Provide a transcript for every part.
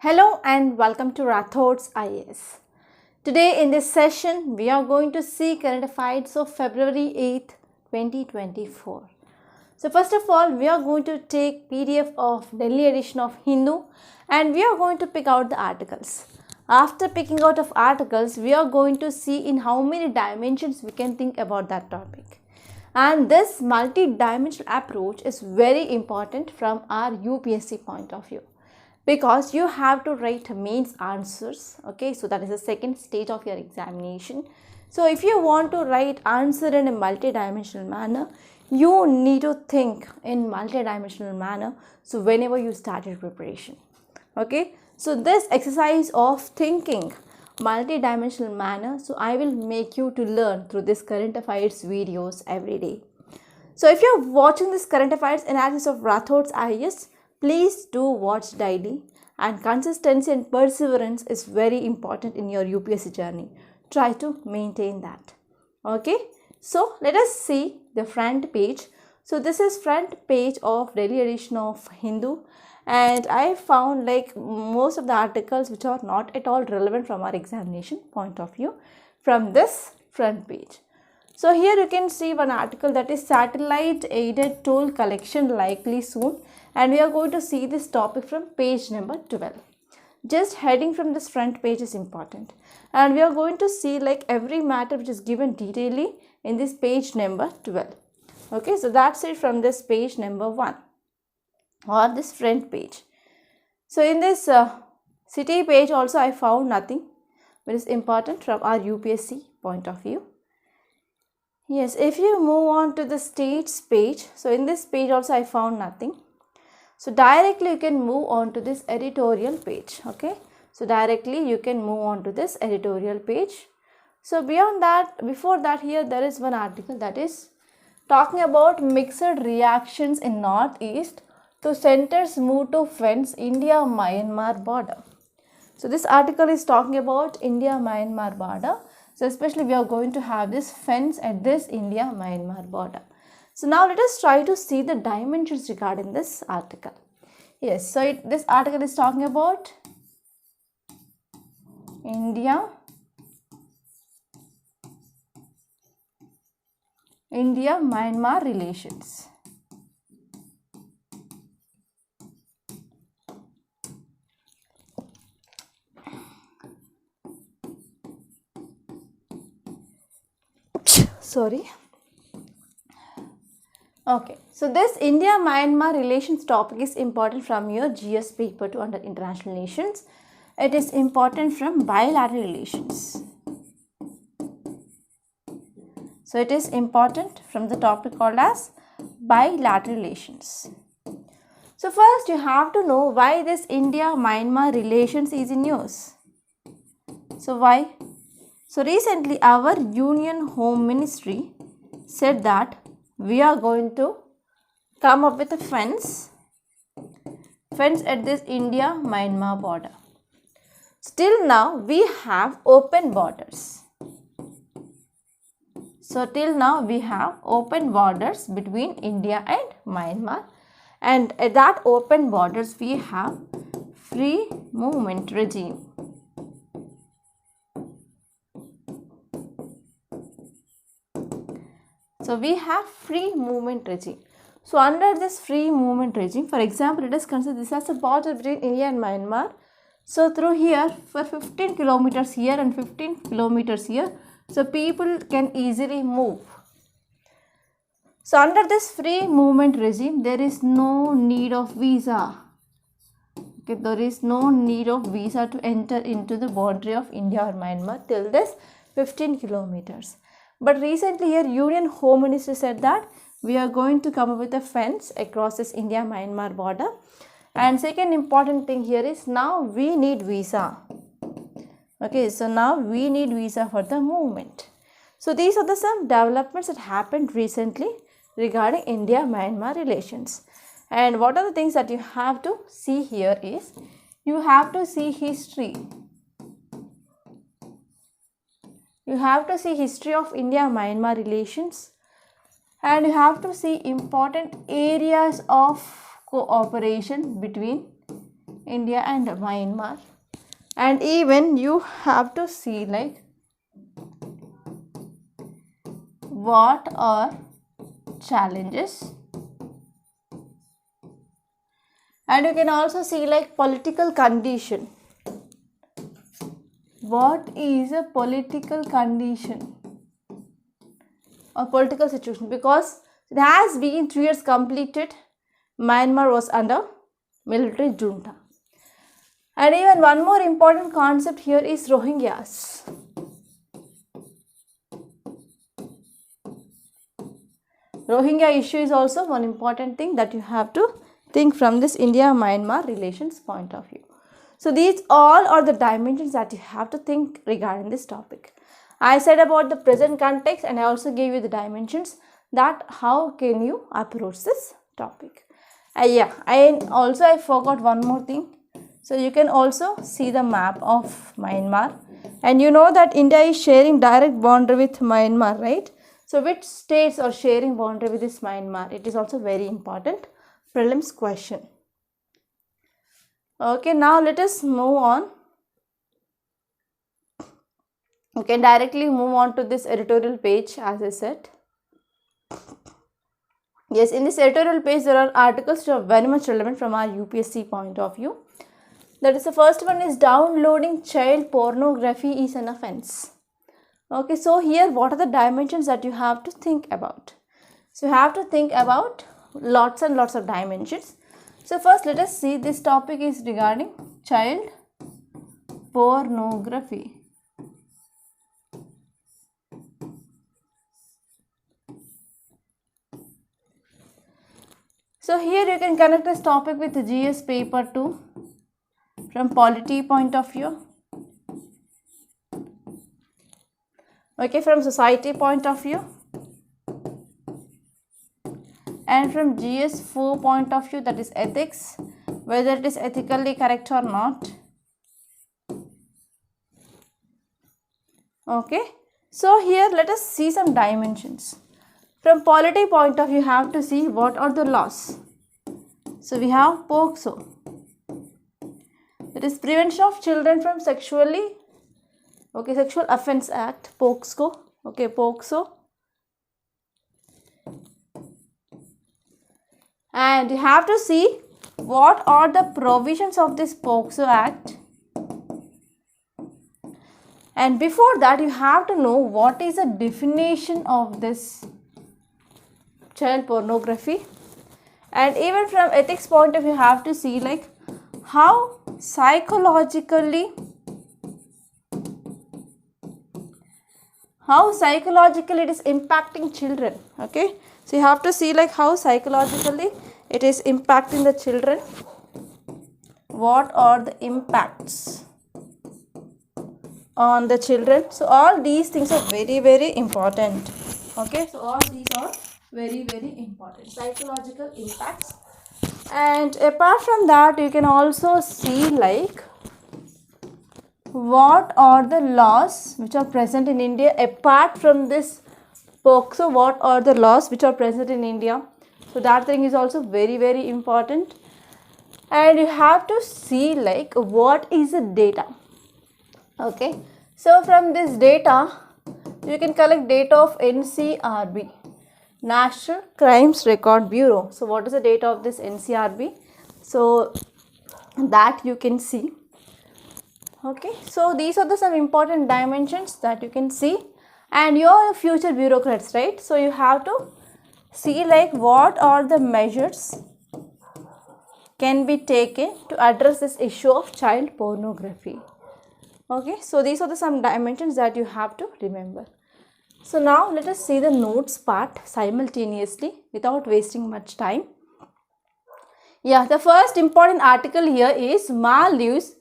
Hello and welcome to Rathods IAS. Today in this session, we are going to see current affairs of February 8th, 2024. So first of all, we are going to take PDF of Delhi edition of Hindu and we are going to pick out the articles. After picking out of articles, we are going to see in how many dimensions we can think about that topic. And this multi-dimensional approach is very important from our UPSC point of view, because you have to write mains answers. Okay, so that is the second stage of your examination. So if you want to write answer in a multi-dimensional manner, you need to think in multi-dimensional manner. So whenever you start your preparation, okay, so this exercise of thinking multi-dimensional manner, so I will make you to learn through this current affairs videos every day. So if you're watching this current affairs analysis of Rathods IAS, please do watch daily, and consistency and perseverance is very important in your UPSC journey. Try to maintain that. Okay, so let us see the front page. So this is front page of Delhi edition of Hindu, and I found like most of the articles which are not at all relevant from our examination point of view from this front page. So here you can see one article, that is satellite aided toll collection likely soon, and we are going to see this topic from page number 12. Just heading from this front page is important, and we are going to see like every matter which is given detailedly in this page number 12. Okay, so that's it from this page number 1 or this front page. So in this city page also I found nothing which is important from our UPSC point of view. Yes, if you move on to the states page, so in this page also I found nothing. So directly you can move on to this editorial page. Okay, so directly you can move on to this editorial page. So beyond that, before that, here there is one article that is talking about mixed reactions in Northeast to centers move to fence India-Myanmar border. So this article is talking about India-Myanmar border. So especially we are going to have this fence at this India-Myanmar border. So now let us try to see the dimensions regarding this article. Yes, so this article is talking about India-Myanmar relations. Sorry. Okay, so this India-Myanmar relations topic is important from your GS paper 2 under international relations. It is important from bilateral relations. So it is important from the topic called as bilateral relations. So first you have to know why this India-Myanmar relations is in news. So why? So recently our Union Home Ministry said that we are going to come up with a fence at this India-Myanmar border. Still now we have open borders. So till now we have open borders between India and Myanmar, and at that open borders we have free movement regime. So we have free movement regime. So under this free movement regime, for example, let us consider this as a border between India and Myanmar. So through here for 15 kilometers here and 15 kilometers here, so people can easily move. So under this free movement regime, there is no need of visa. Okay, there is no need of visa to enter into the boundary of India or Myanmar till this 15 kilometers. But recently here Union Home Ministry said that we are going to come up with a fence across this India-Myanmar border. And second important thing here is now we need visa. Okay, so now we need visa for the movement. So these are the some developments that happened recently regarding India-Myanmar relations. And what are the things that you have to see here is, you have to see history. You have to see history of India-Myanmar relations, and you have to see important areas of cooperation between India and Myanmar. And even you have to see like what are challenges, and you can also see like political condition. What is a political condition or political situation? Because it has been 3 years completed, Myanmar was under military junta. And even one more important concept here is Rohingyas. Rohingya issue is also one important thing that you have to think from this India-Myanmar relations point of view. So these all are the dimensions that you have to think regarding this topic. I said about the present context, and I also gave you the dimensions that how can you approach this topic. I forgot one more thing. So you can also see the map of Myanmar, and you know that India is sharing direct boundary with Myanmar, right? So which states are sharing boundary with this Myanmar? It is also very important prelims question. Okay, now let us move on. You can directly move on to this editorial page, as I said. Yes, in this editorial page there are articles which are very much relevant from our UPSC point of view. That is, the first one is downloading child pornography is an offense. Okay, so here what are the dimensions that you have to think about? So you have to think about lots and lots of dimensions. So first let us see, this topic is regarding child pornography. So here you can connect this topic with the GS paper 2 from polity point of view. Okay, from society point of view, and from GS 4 point of view, that is ethics, whether it is ethically correct or not. Okay, so here let us see some dimensions. From polity point of view, you have to see what are the laws. So we have POCSO, that is Prevention of Children from Sexual Offence Act, POCSO. Okay, POCSO. And you have to see what are the provisions of this POCSO Act. And before that, you have to know what is the definition of this child pornography. And even from ethics point of view, you have to see like how psychologically it is impacting children. Okay, so you have to see like how psychologically it is impacting the children. What are the impacts on the children? So all these things are very, very important. Okay, so all these are very, very important, psychological impacts. And apart from that, you can also see like what are the laws which are present in India apart from this POCSO. What are the laws which are present in India? So that thing is also very, very important. And you have to see like what is the data. Okay, so from this data you can collect data of NCRB, National Crimes Record Bureau. So what is the data of this NCRB? So that you can see. Okay, so these are some important dimensions that you can see, and you are future bureaucrats, right? So you have to see like what are the measures can be taken to address this issue of child pornography. Okay, so these are some dimensions that you have to remember. So now let us see the notes part simultaneously without wasting much time. Yeah, the first important article here is Maldives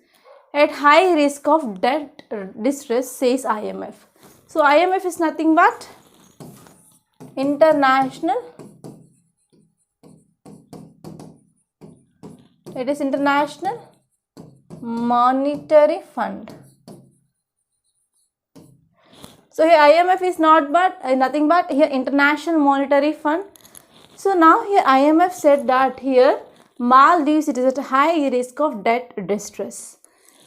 at high risk of debt distress, says IMF. So IMF is nothing but International Monetary Fund. So here IMF is nothing but here International Monetary Fund. So now here IMF said that here Maldives, it is at a high risk of debt distress.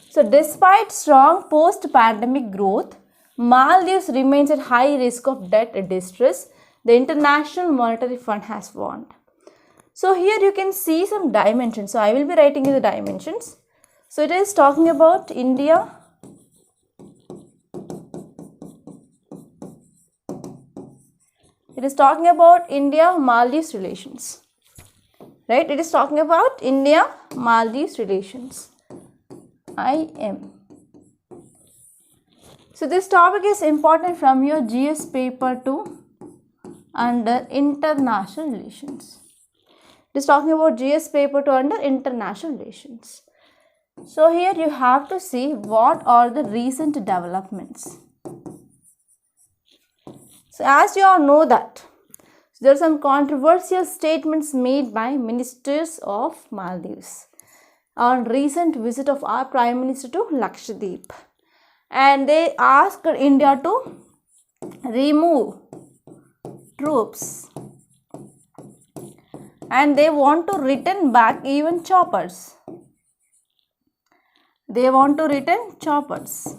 So despite strong post-pandemic growth, Maldives remains at high risk of debt distress, the International Monetary Fund has warned. So here you can see some dimensions. So I will be writing you the dimensions. So it is talking about India, it is talking about India-Maldives relations. Right? It is talking about India-Maldives relations. IM. So this topic is important from your GS paper 2 under international relations. It is talking about GS paper 2 under international relations. So here you have to see what are the recent developments. So as you all know that there are some controversial statements made by ministers of Maldives on recent visit of our Prime Minister to Lakshadweep, and they asked India to remove troops and they want to return back even choppers. They want to return choppers,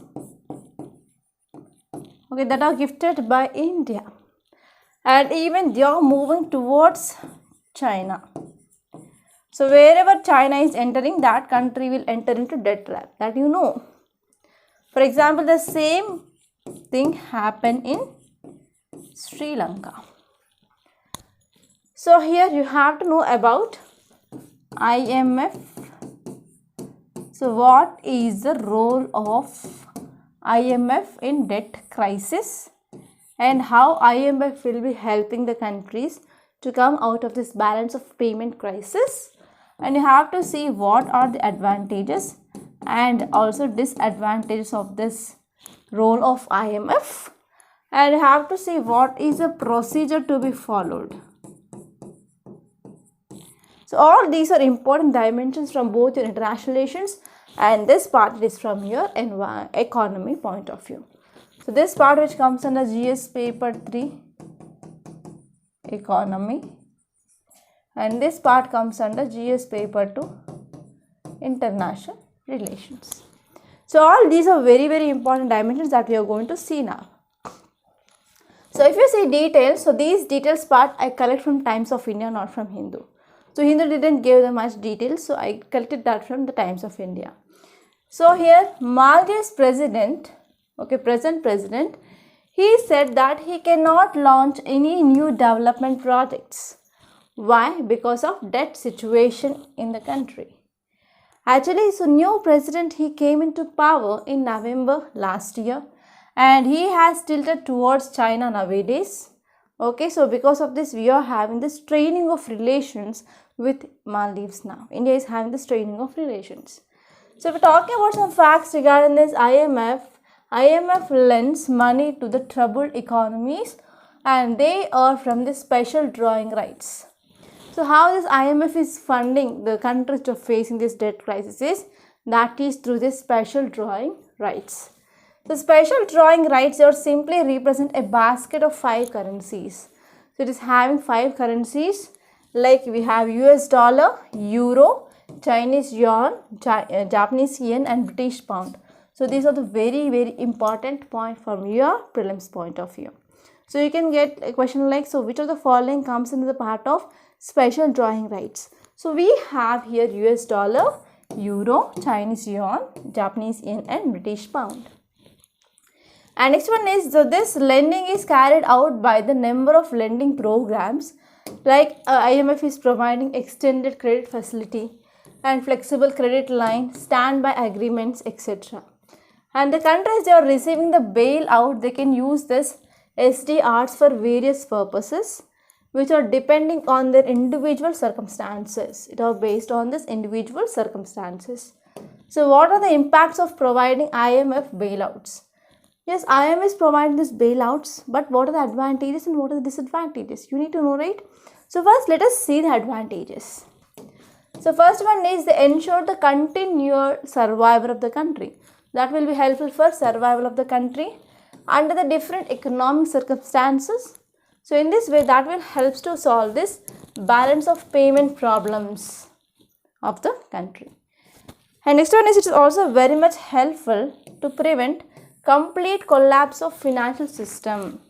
okay, that are gifted by India, and even they are moving towards China. So wherever China is entering, that country will enter into debt trap, that you know. For example, the same thing happened in Sri Lanka. So here you have to know about IMF. So what is the role of IMF in debt crisis and how IMF will be helping the countries to come out of this balance of payment crisis, and you have to see what are the advantages and also disadvantages of this role of IMF, and you have to see what is the procedure to be followed. So all these are important dimensions from both your international relations, and this part is from your economy point of view. So this part which comes under GS paper 3 economy, and this part comes under GS paper 2 international relations. So all these are very, very important dimensions that we are going to see now. So if you see details, so these details part I collect from Times of India, not from Hindu. So Hindu didn't give them much details, so I collected that from the Times of India. So here Maldives president, okay, present president, he said that he cannot launch any new development projects. Why? Because of debt situation in the country. Actually, so new president, he came into power in November last year, and he has tilted towards China nowadays. Okay, so because of this, we are having this straining of relations with Maldives now. India is having the straining of relations. So if we're talking about some facts regarding this IMF lends money to the troubled economies, and they are from the special drawing rights. So how this IMF is funding the countries to facing this debt crisis is that is through this special drawing rights. The special drawing rights are simply represent a basket of 5 currencies. So it is having 5 currencies, like we have US dollar, euro, Chinese yuan, Japanese yen and British pound. So these are the very, very important point from your prelims point of view. So you can get a question like, so which of the following comes into the part of special drawing rights? So we have here US dollar, euro, Chinese yuan, Japanese yen and British pound. And next one is, so this lending is carried out by the number of lending programs, like IMF is providing extended credit facility and flexible credit line, standby agreements, etc. And the countries they are receiving the bailout, they can use this SDRs for various purposes, which are depending on their individual circumstances. It are based on this individual circumstances. So what are the impacts of providing IMF bailouts? Yes, IMF is providing these bailouts, but what are the advantages and what are the disadvantages? You need to know, right? So first let us see the advantages. So first one is they ensure the continued survival of the country. That will be helpful for survival of the country under the different economic circumstances. So in this way that will help to solve this balance of payment problems. of the country. And next one is, it is also very much helpful to prevent complete collapse of financial system.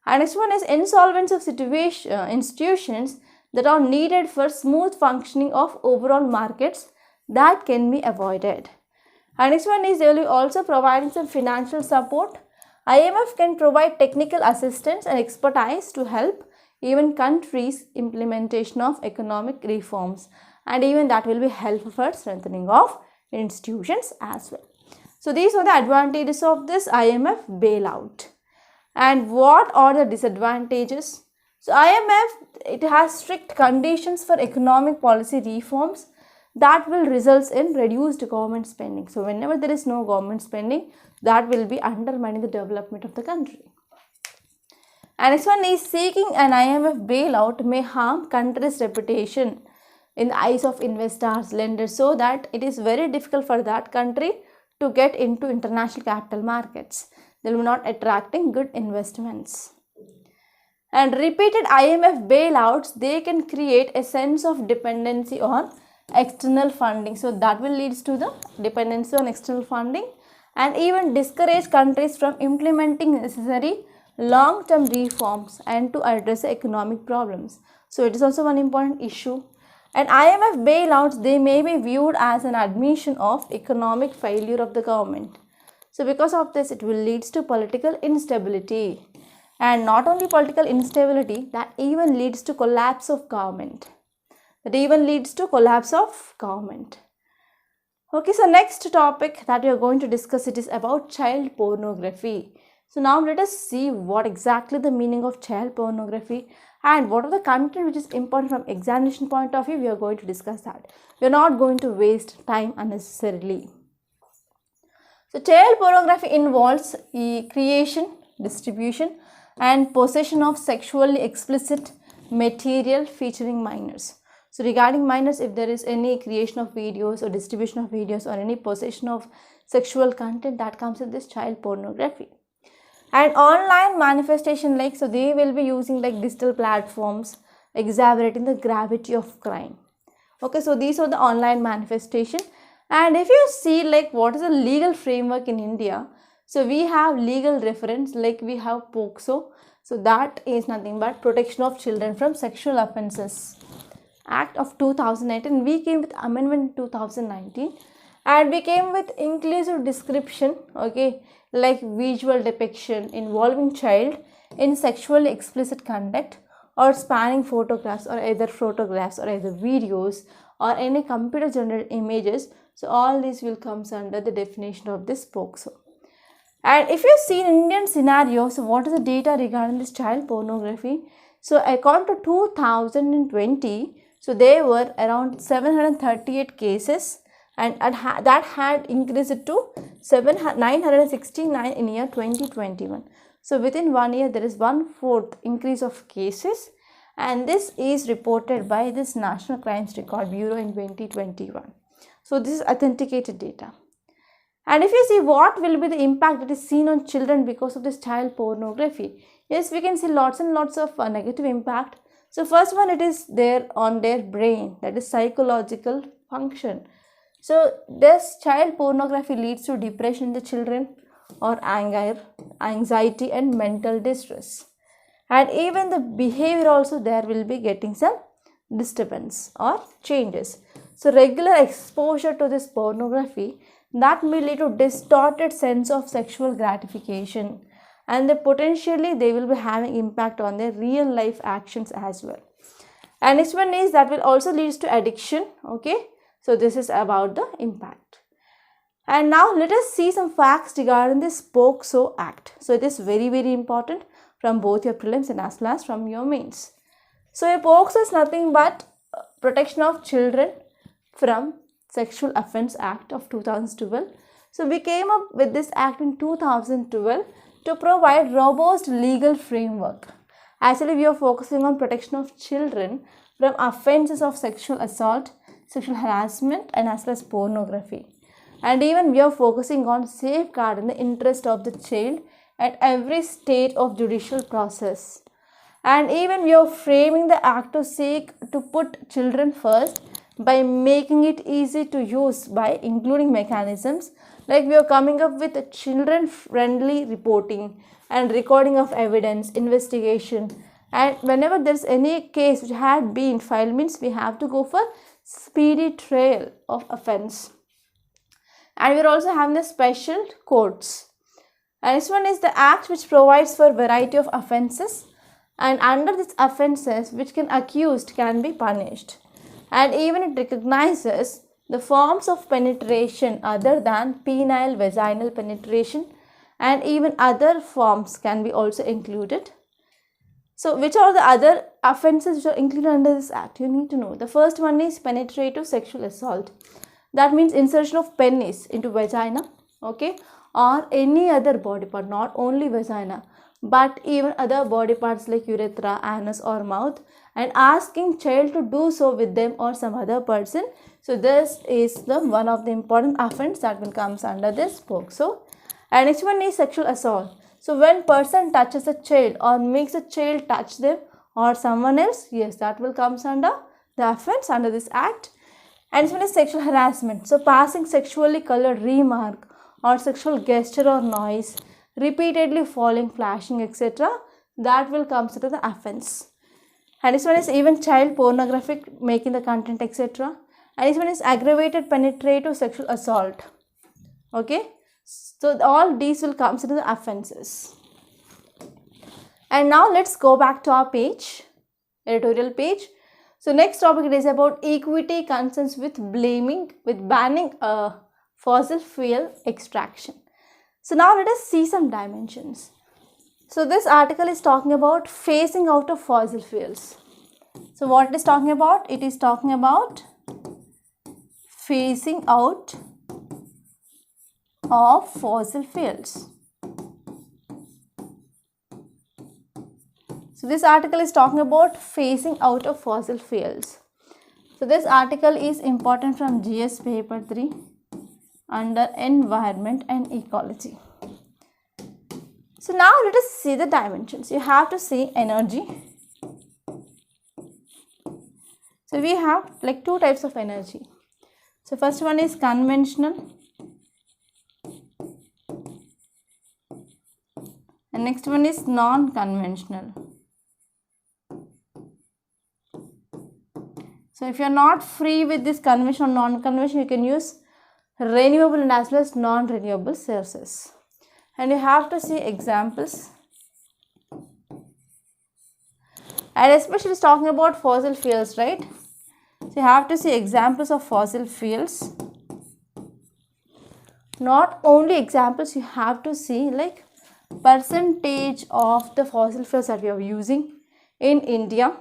And next one is insolvency of institutions that are needed for smooth functioning of overall markets that can be avoided. And next one is, they will be also providing some financial support. IMF can provide technical assistance and expertise to help even countries' implementation of economic reforms, and even that will be helpful for strengthening of institutions as well. So these are the advantages of this IMF bailout. And what are the disadvantages? So IMF, it has strict conditions for economic policy reforms that will result in reduced government spending. So whenever there is no government spending, that will be undermining the development of the country. And next one is, seeking an IMF bailout may harm country's reputation in the eyes of investors, lenders, so that it is very difficult for that country to get into international capital markets. They will be not attracting good investments. And repeated IMF bailouts, they can create a sense of dependency on external funding. So that will lead to the dependency on external funding, and even discourage countries from implementing necessary long-term reforms and to address the economic problems. So it is also one important issue. And IMF bailouts, they may be viewed as an admission of economic failure of the government. So because of this, it will lead to political instability. And not only political instability, that even leads to collapse of government. Okay, so next topic that we are going to discuss, it is about child pornography. So now let us see what exactly the meaning of child pornography and what are the content which is important from examination point of view. We are going to discuss that. We are not going to waste time unnecessarily. So child pornography involves creation, distribution and possession of sexually explicit material featuring minors. So regarding minors, if there is any creation of videos or distribution of videos or any possession of sexual content, that comes with this child pornography. And online manifestation, like, so they will be using like digital platforms, exaggerating the gravity of crime. Okay, so these are the online manifestation. And if you see like what is the legal framework in India, so we have legal reference, like we have POCSO. So that is nothing but Protection of Children from Sexual Offences Act of 2018. We came with amendment 2019, and we came with inclusive description, okay, like visual depiction involving child in sexually explicit conduct or spanning photographs or either videos or any computer generated images. So all these will come under the definition of this POCSO. And if you see in Indian scenario, so what is the data regarding this child pornography? So according to 2020, so there were around 738 cases, and that had increased to 969 in year 2021. So within 1 year, there is 1/4 increase of cases, and this is reported by this National Crimes Record Bureau in 2021. So this is authenticated data. And if you see what will be the impact that is seen on children because of this child pornography, yes, we can see lots and lots of negative impact. So first one, it is there on their brain, that is psychological function. So this child pornography leads to depression in the children, or anger, anxiety and mental distress. And even the behavior also, there will be getting some disturbance or changes. So regular exposure to this pornography, that may lead to distorted sense of sexual gratification, and potentially they will be having impact on their real life actions as well. And next one is that will also leads to addiction. Okay, so this is about the impact. And now let us see some facts regarding this POCSO Act. So it is very, very important from both your prelims and as well as from your mains. So a POCSO is nothing but Protection of Children from Sexual Offence Act of 2012. So we came up with this act in 2012 to provide robust legal framework. Actually, we are focusing on protection of children from offences of sexual assault, sexual harassment and as well as pornography. And even we are focusing on safeguarding the interest of the child at every stage of judicial process. And even we are framing the act to seek to put children first by making it easy to use by including mechanisms like we are coming up with a children-friendly reporting and recording of evidence, investigation, and whenever there is any case which had been filed means we have to go for speedy trial of offence. And we are also having the special courts. And this one is the act which provides for variety of offences, and under these offences which accused can be punished, and even it recognizes the forms of penetration other than penile vaginal penetration, and even other forms can be also included. So which are the other offences which are included under this act? You need to know. The first one is penetrative sexual assault. That means insertion of penis into vagina, okay, or any other body part, not only vagina but even other body parts like urethra, anus or mouth, and asking child to do so with them or some other person. So this is the one of the important offence that will comes under this POCSO. And next one is sexual assault. So when person touches a child or makes a child touch them or someone else, yes, that will comes under the offence under this act. And this one is sexual harassment. So passing sexually colored remark or sexual gesture or noise, repeatedly falling, flashing, etc., that will come under the offence. And this one is even child pornographic, making the content, etc. And this one is aggravated penetrative sexual assault. Okay, so all these will come under the offences. And now let's go back to our page, editorial page. So next topic it is about equity concerns with banning fossil fuel extraction. So now let us see some dimensions. So this article is talking about phasing out of fossil fuels. So what it is talking about? It is talking about phasing out of fossil fuels. So this article is talking about phasing out of fossil fuels. So this article is important from GS paper 3 under environment and ecology. So now let us see the dimensions. You have to see energy. So we have like two types of energy. So first one is conventional and next one is non-conventional. So if you are not free with this conventional or non-conventional, you can use renewable and as well as non-renewable sources. And you have to see examples. And especially it's talking about fossil fuels, right? So you have to see examples of fossil fuels. Not only examples, you have to see like percentage of the fossil fuels that we are using in India.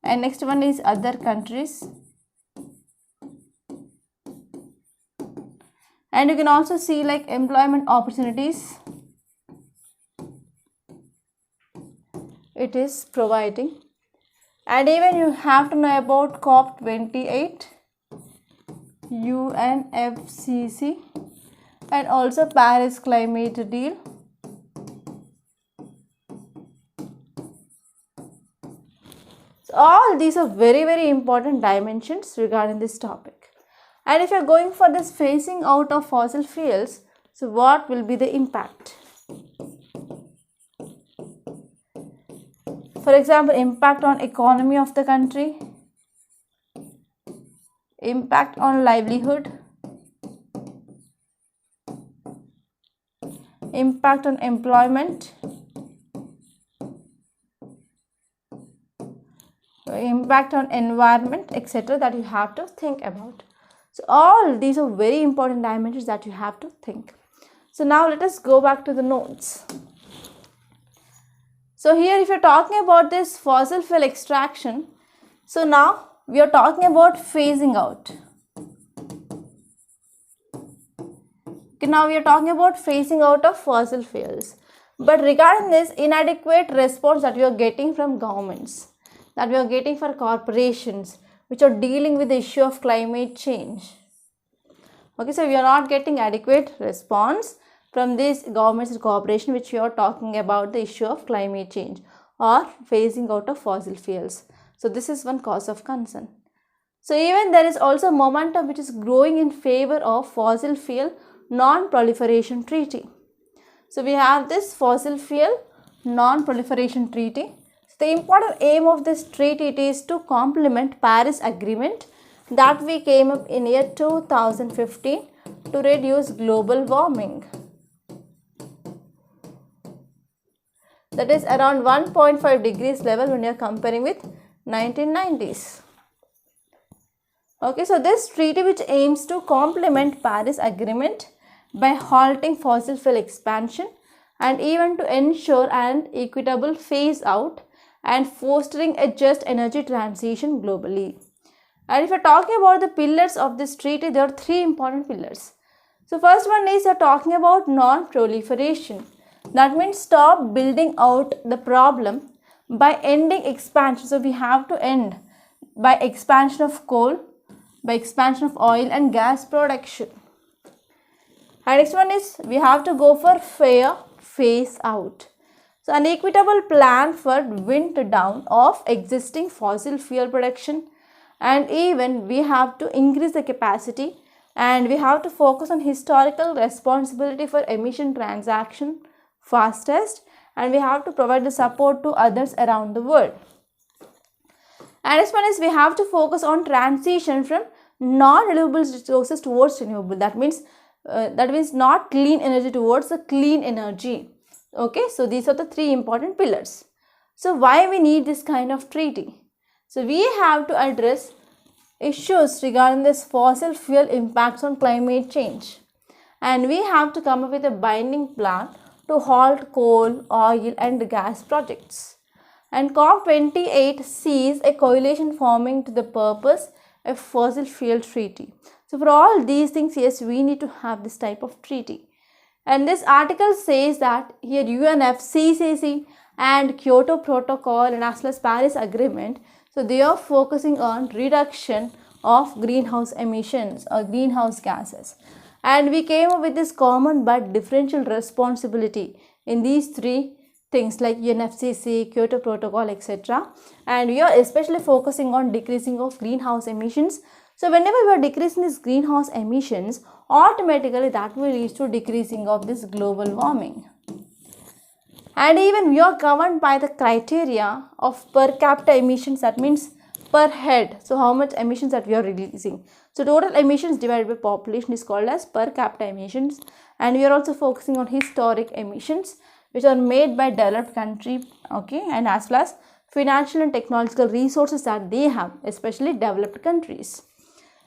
And next one is other countries. And you can also see like employment opportunities it is providing. And even you have to know about COP28, UNFCCC, and also Paris Climate Deal. So all these are very, very important dimensions regarding this topic. And if you are going for this phasing out of fossil fuels, so what will be the impact? For example, impact on economy of the country, impact on livelihood, impact on employment, impact on environment, etc. that you have to think about. So all these are very important dimensions that you have to think. So now let us go back to the notes. So here if you are talking about this fossil fuel extraction, so now we are talking about phasing out. Okay, now we are talking about phasing out of fossil fuels. But regarding this inadequate response that we are getting from governments, that we are getting for corporations which are dealing with the issue of climate change. Okay, so we are not getting adequate response from these governments and corporations which we are talking about the issue of climate change or phasing out of fossil fuels. So this is one cause of concern. So even there is also momentum which is growing in favor of fossil fuel non-proliferation treaty. So we have this fossil fuel non-proliferation treaty. So the important aim of this treaty is to complement Paris Agreement that we came up in year 2015 to reduce global warming. That is around 1.5 degrees level when you are comparing with 1990s. Okay, so this treaty which aims to complement Paris Agreement by halting fossil fuel expansion and even to ensure an equitable phase out and fostering a just energy transition globally. And if you are talking about the pillars of this treaty, there are three important pillars. So first one is you are talking about non-proliferation. That means stop building out the problem by ending expansion. So we have to end by expansion of coal, by expansion of oil and gas production. And next one is we have to go for fair phase out. So an equitable plan for wind down of existing fossil fuel production, and even we have to increase the capacity and we have to focus on historical responsibility for emission transaction fastest, and we have to provide the support to others around the world. And next one is we have to focus on transition from non-renewable resources towards renewable. That means not clean energy towards the clean energy. Okay, so these are the three important pillars. So why we need this kind of treaty? So we have to address issues regarding this fossil fuel impacts on climate change, and we have to come up with a binding plan to halt coal, oil and gas projects. And COP28 sees a coalition forming to the purpose of fossil fuel treaty. So for all these things, yes, we need to have this type of treaty. And this article says that here UNFCCC and Kyoto Protocol and as well as Paris Agreement, so they are focusing on reduction of greenhouse emissions or greenhouse gases. And we came up with this common but differential responsibility in these three things like UNFCCC, Kyoto Protocol, etc. And we are especially focusing on decreasing of greenhouse emissions. So whenever we are decreasing these greenhouse emissions, automatically that will lead to decreasing of this global warming. And even we are governed by the criteria of per capita emissions, that means per head. So how much emissions that we are releasing. So total emissions divided by population is called as per capita emissions. And we are also focusing on historic emissions which are made by developed country, okay, and as well as financial and technological resources that they have, especially developed countries.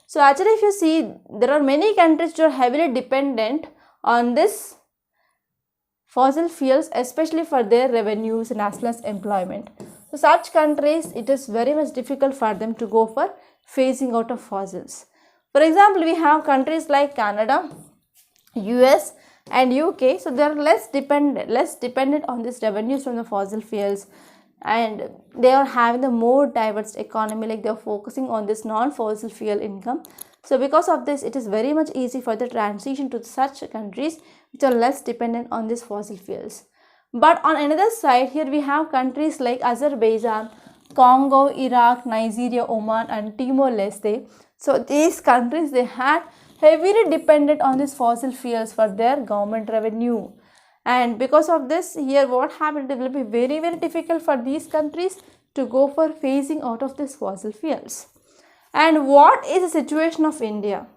So actually if you see, there are many countries which are heavily dependent on this fossil fuels, especially for their revenues and as well as employment. So such countries, it is very much difficult for them to go for phasing out of fossils. For example, we have countries like Canada, US and UK. So they are less dependent on these revenues from the fossil fuels, and they are having the more diverse economy, like they are focusing on this non-fossil fuel income. So because of this, it is very much easy for the transition to such countries which are less dependent on these fossil fuels. But on another side, here we have countries like Azerbaijan, Congo, Iraq, Nigeria, Oman and Timor-Leste. So these countries, they had heavily dependent on these fossil fuels for their government revenue. And because of this, here what happened, it will be very, very difficult for these countries to go for phasing out of these fossil fuels. And what is the situation of India?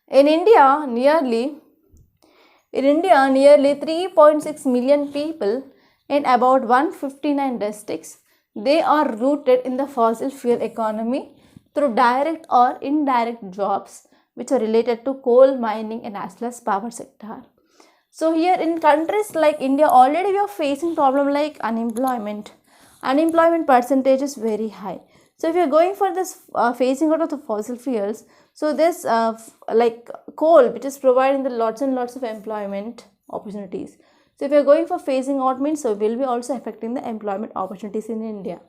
In India, nearly 3.6 million people in about 159 districts, they are rooted in the fossil fuel economy through direct or indirect jobs which are related to coal mining and as well as power sector. So here in countries like India, already we are facing problem like unemployment. Unemployment percentage is very high. So if you are going for this phasing out of the fossil fuels, so this like coal, which is providing the lots and lots of employment opportunities. So if you are going for phasing out means, so will be also affecting the employment opportunities in India.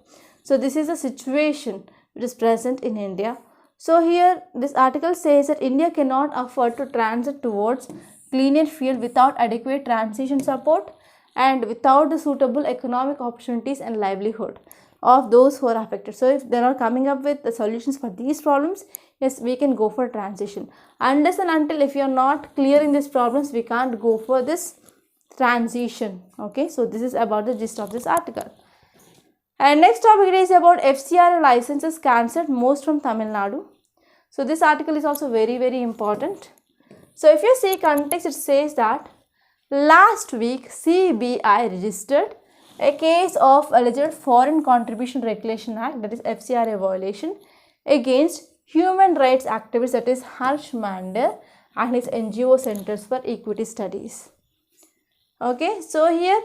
So this is a situation which is present in India. So here this article says that India cannot afford to transit towards cleaner fuel without adequate transition support, and without the suitable economic opportunities and livelihood of those who are affected. So if they are not coming up with the solutions for these problems, yes, we can go for transition. Unless and until if you are not clear in these problems, we can't go for this transition. Okay, so this is about the gist of this article. And next topic is about FCRA licenses cancelled most from Tamil Nadu. So this article is also very important. So if you see context, it says that last week CBI registered a case of alleged Foreign Contribution Regulation Act, that is FCRA violation, against human rights activist, that is Harsh Mander, and his NGO Centers for Equity Studies. Okay, so here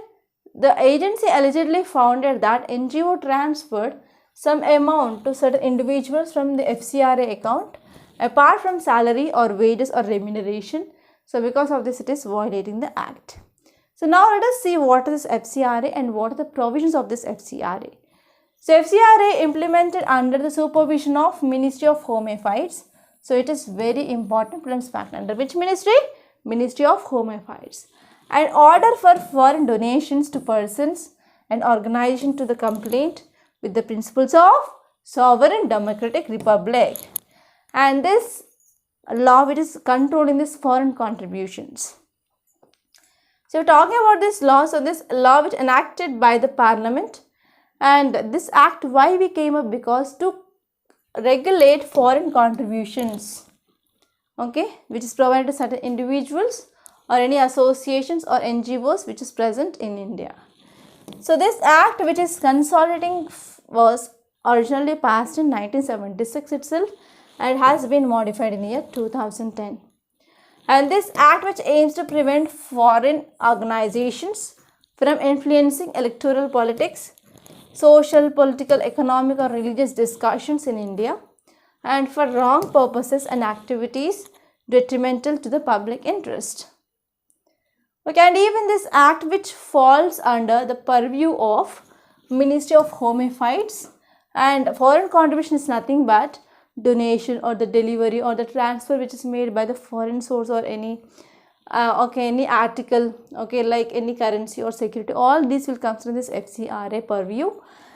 the agency allegedly found that NGO transferred some amount to certain individuals from the FCRA account apart from salary or wages or remuneration. So because of this, it is violating the act. So now let us see what is FCRA and what are the provisions of this FCRA. So FCRA implemented under the supervision of Ministry of Home Affairs. So it is very important plus fact. Under which ministry? Ministry of Home Affairs. An order for foreign donations to persons and organizations to the complaint with the principles of sovereign democratic republic. And this law which is controlling this foreign contributions. So talking about this law, so this law which enacted by the parliament, and this act why we came up, because to regulate foreign contributions, okay, which is provided to certain individuals or any associations or NGOs which is present in India. So this act which is consolidating was originally passed in 1976 itself and has been modified in the year 2010. And this act which aims to prevent foreign organizations from influencing electoral politics, social, political, economic or religious discussions in India, and for wrong purposes and activities detrimental to the public interest. Okay, and even this act which falls under the purview of Ministry of Home Affairs, and foreign contribution is nothing but donation or the delivery or the transfer which is made by the foreign source or any any article, okay, like any currency or security, all these will come through this FCRA purview.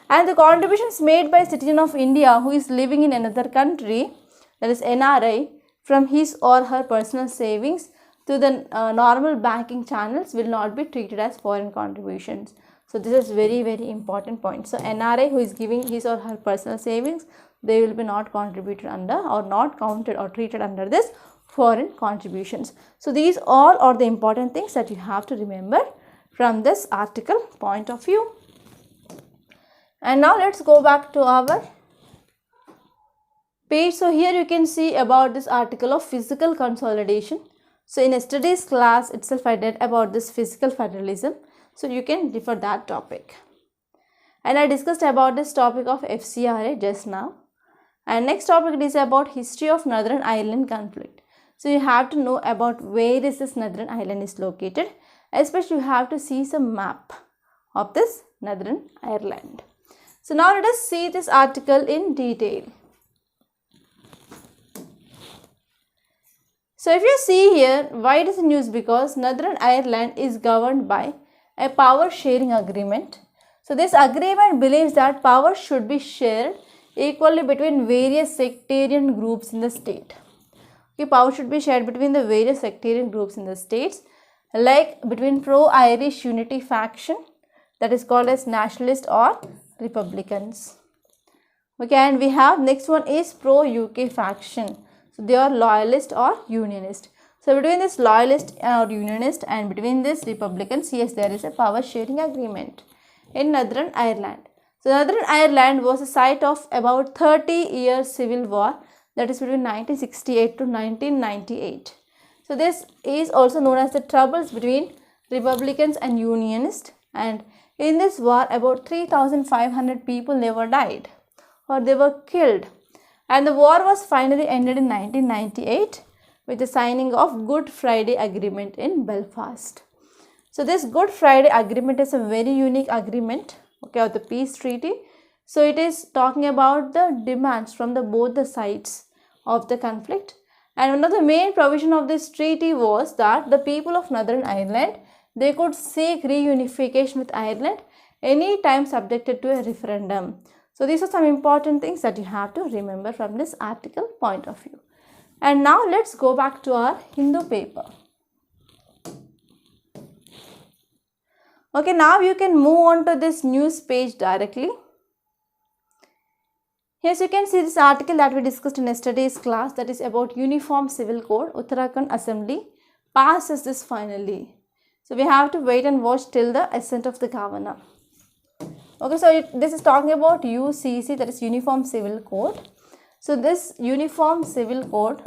And the contributions made by a citizen of India who is living in another country, that is NRI, from his or her personal savings to the normal banking channels will not be treated as foreign contributions. So this is very important point. So NRI who is giving his or her personal savings, they will be not contributed under or not counted or treated under this foreign contributions. So these all are the important things that you have to remember from this article point of view. And now let's go back to our page. So here you can see about this article of physical consolidation. So in yesterday's class itself I did about this physical federalism. So you can refer that topic. And I discussed about this topic of FCRA just now. And next topic is about history of Northern Ireland conflict. So you have to know about where is this Northern Ireland is located. Especially you have to see some map of this Northern Ireland. So now let us see this article in detail. So if you see here, why it is news? Because Northern Ireland is governed by a power sharing agreement. So this agreement believes that power should be shared equally between various sectarian groups in the state. Okay, power should be shared between the various sectarian groups in the states, like between pro-Irish unity faction, that is called as nationalist or Republicans. Okay, and we have next one is pro-UK faction. So they are loyalist or unionist. So between this loyalist or unionist and between this Republicans, yes, there is a power sharing agreement in Northern Ireland. So Northern Ireland was a site of about 30-year civil war, that is between 1968 to 1998. So this is also known as the troubles between Republicans and Unionists, and in this war about 3,500 people never died or they were killed, and the war was finally ended in 1998 with the signing of Good Friday Agreement in Belfast. So this Good Friday Agreement is a very unique agreement, okay, of the peace treaty. So it is talking about the demands from both the sides of the conflict, and one of the main provision of this treaty was that the people of Northern Ireland they could seek reunification with Ireland anytime subjected to a referendum. So these are some important things that you have to remember from this article point of view. And now let's go back to our Hindu paper. Okay, now you can move on to this news page directly. Here you can see this article that we discussed in yesterday's class, that is about Uniform Civil Code. Uttarakhand Assembly passes this finally. So we have to wait and watch till the assent of the governor. Okay, so this is talking about UCC, that is Uniform Civil Code. So this Uniform Civil Code,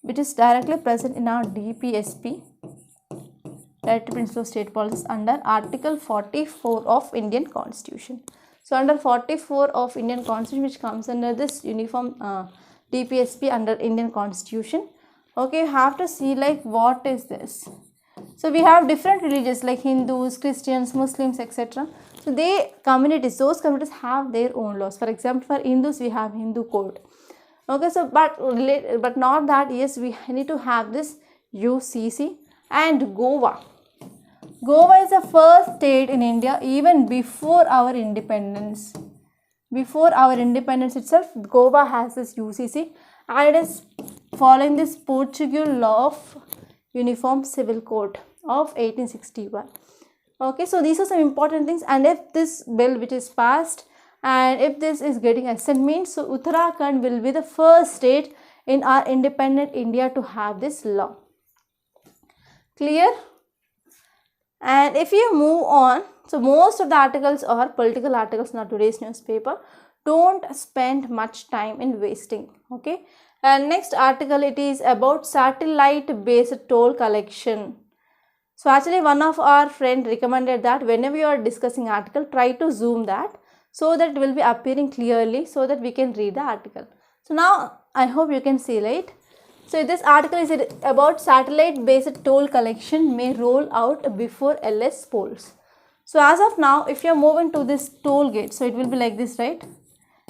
which is directly present in our DPSP, Directive Principle of State Policies, under Article 44 of Indian Constitution. So under 44 of Indian Constitution, which comes under this Uniform DPSP under Indian Constitution. Okay, you have to see like what is this. So we have different religions like Hindus, Christians, Muslims, etc. So those communities have their own laws. For example, for Hindus we have Hindu code. Okay, so but not that, yes, we need to have this UCC. And Goa. Goa is the first state in India even before our independence. Before our independence itself, Goa has this UCC, and it is following this Portuguese law of Uniform Civil Code of 1861. Okay, so these are some important things, and if this bill which is passed and if this is getting assent means, so Uttarakhand will be the first state in our independent India to have this law. Clear? And if you move on, so most of the articles are political articles in today's newspaper. Don't spend much time in wasting. Okay. And next article, it is about satellite based toll collection. So actually one of our friend recommended that whenever you are discussing article, try to zoom that so that it will be appearing clearly so that we can read the article. So now I hope you can see, right? So this article is about satellite based toll collection may roll out before LS polls. So as of now, if you are moving to this toll gate, so it will be like this, right?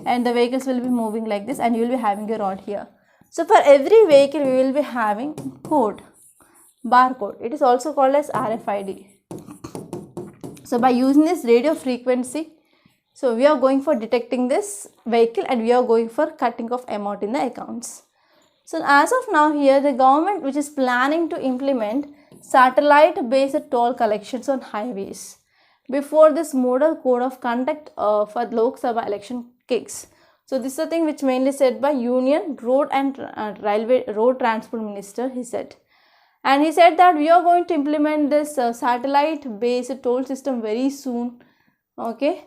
And the vehicles will be moving like this, and you will be having your rod here. So for every vehicle we will be having code, barcode. It is also called as RFID. So by using this radio frequency, so we are going for detecting this vehicle and we are going for cutting off amount in the accounts. So as of now here, the government which is planning to implement satellite based toll collections on highways before this model code of conduct for Lok Sabha election kicks. So this is a thing which mainly said by Union Road and Railway Road Transport Minister, he said. And he said that we are going to implement this satellite based toll system very soon. Okay.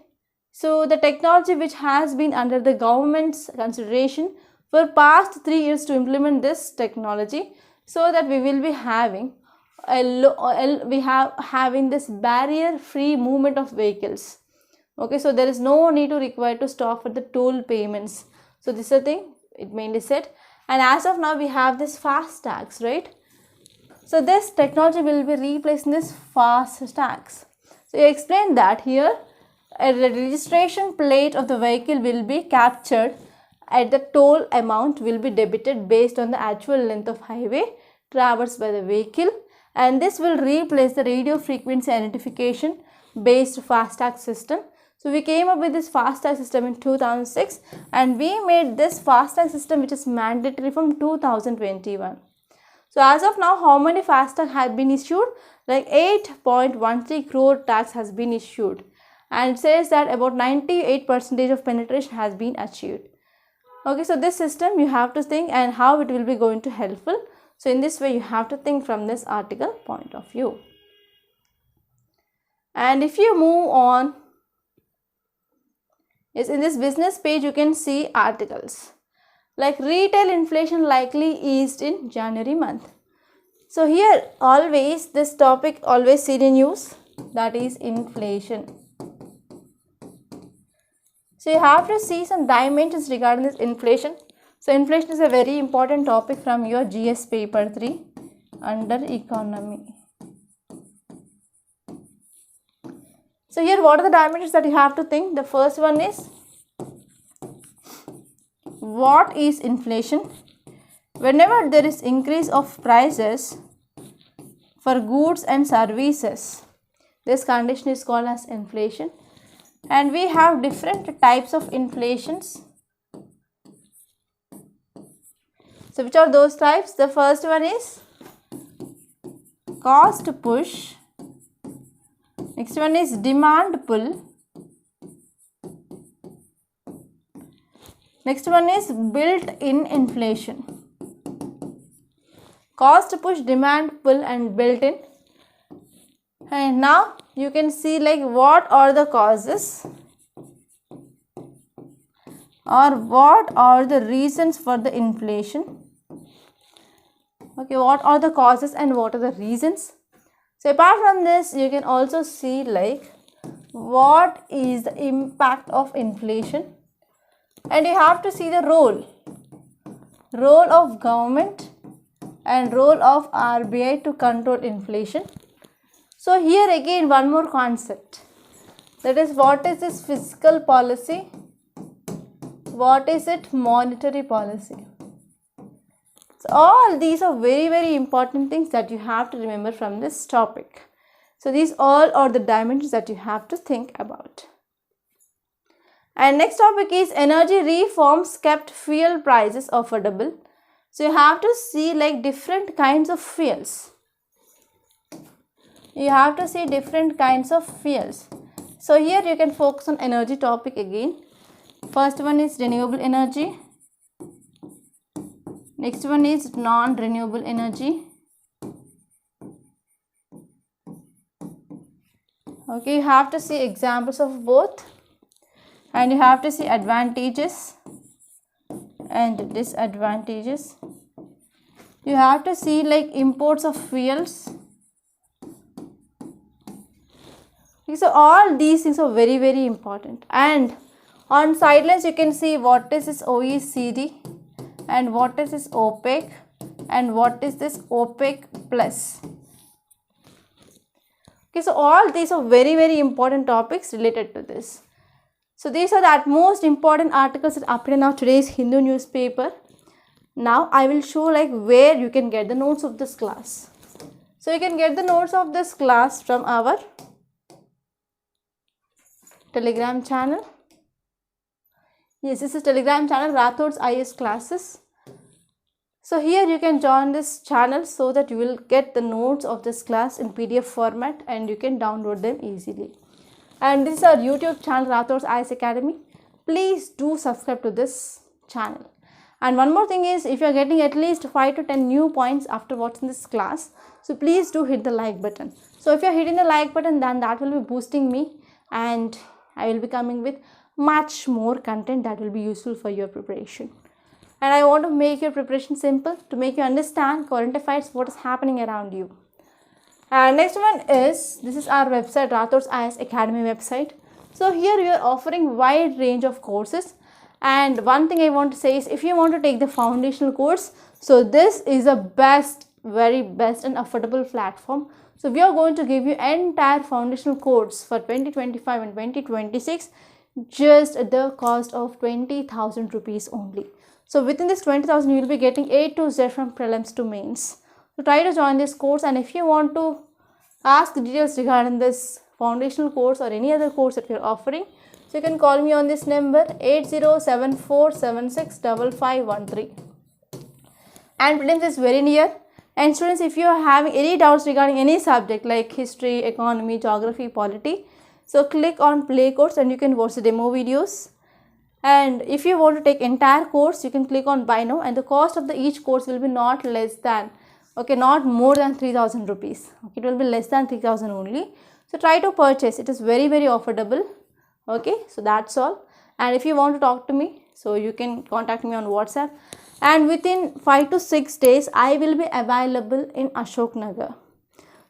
So the technology which has been under the government's consideration for past 3 years to implement this technology, so that we will be having having this barrier free movement of vehicles. Okay, so there is no need to require to stop for the toll payments. So this is a thing it mainly said. And as of now we have this Fastags, right? So this technology will be replacing this Fastags. So you explained that here a registration plate of the vehicle will be captured at the toll amount will be debited based on the actual length of highway traversed by the vehicle, and this will replace the radio frequency identification based Fastag system. So we came up with this Fastag system in 2006 and we made this Fastag system which is mandatory from 2021. So as of now, how many Fastag have been issued? Like 8.13 crore tags has been issued, and it says that about 98% of penetration has been achieved. Okay, so this system you have to think and how it will be going to helpful. So in this way you have to think from this article point of view. And if you move on, yes, in this business page you can see articles like retail inflation likely eased in January month. So here always this topic always seen in news, that is inflation. So you have to see some dimensions regarding this inflation. So inflation is a very important topic from your GS paper 3 under economy. So here what are the dimensions that you have to think? The first one is, what is inflation? Whenever there is increase of prices for goods and services. This condition is called as inflation. And we have different types of inflations. So which are those types? The first one is cost push. Next one is demand pull. Next one is built-in inflation. Cost push, demand pull and built-in. And now you can see like what are the causes or what are the reasons for the inflation. Okay, what are the causes and what are the reasons? So apart from this, you can also see like what is the impact of inflation. And you have to see the role of government and role of RBI to control inflation. So here again one more concept, that is what is this fiscal policy, what is it monetary policy. So all these are very important things that you have to remember from this topic. So these all are the dimensions that you have to think about. And next topic is energy reforms kept fuel prices affordable. So you have to see like different kinds of fuels. You have to see different kinds of fuels. So here you can focus on energy topic again. First one is renewable energy. Next one is non-renewable energy. Okay, you have to see examples of both. And you have to see advantages and disadvantages. You have to see like imports of fuels. So all these things are very important. And on sidelines you can see what is this OECD and what is this OPEC and what is this OPEC plus. Okay, so all these are very important topics related to this. So these are the most important articles that appear in our today's Hindu newspaper. Now I will show like where you can get the notes of this class. So you can get the notes of this class from our Telegram channel. Yes, this is Telegram channel Rathods IS classes. So here you can join this channel so that you will get the notes of this class in PDF format and you can download them easily. And this is our YouTube channel Rathods IS Academy. Please do subscribe to this channel. And one more thing is, if you are getting at least 5 to 10 new points after watching this class, so please do hit the like button. So if you are hitting the like button, then that will be boosting me and I will be coming with much more content that will be useful for your preparation. And I want to make your preparation simple to make you understand current affairs, what is happening around you. And next one is, this is our website, Rathods IS Academy website. So here we are offering wide range of courses. And one thing I want to say is, if you want to take the foundational course, so this is the best, very best and affordable platform. So we are going to give you entire foundational course for 2025 and 2026 just at the cost of 20,000 rupees only. So within this 20,000 you will be getting A to Z from prelims to mains. So try to join this course, and if you want to ask details regarding this foundational course or any other course that we are offering, so you can call me on this number 8074765513. And prelims is very near. And students, if you are having any doubts regarding any subject like history, economy, geography, polity, so click on play course and you can watch the demo videos. And if you want to take entire course, you can click on buy now, and the cost of each course will be not less than, okay, not more than 3,000 rupees. Okay, it will be less than 3,000 only. So try to purchase. It is very affordable. Okay, so that's all. And if you want to talk to me, so you can contact me on WhatsApp. And within 5 to 6 days, I will be available in Ashok Nagar.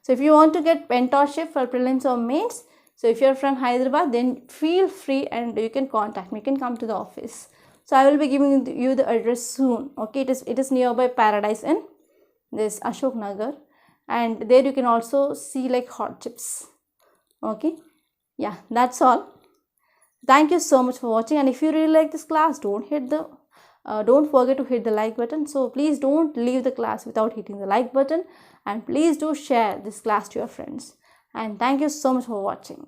So if you want to get mentorship for prelims or mains, so if you are from Hyderabad, then feel free and you can contact me. You can come to the office. So I will be giving you the address soon. Okay, it is nearby Paradise in this Ashok Nagar, and there you can also see like hot chips. Okay, yeah, that's all. Thank you so much for watching, and if you really like this class, don't hit the don't forget to hit the like button. So please don't leave the class without hitting the like button, and please do share this class to your friends. And thank you so much for watching.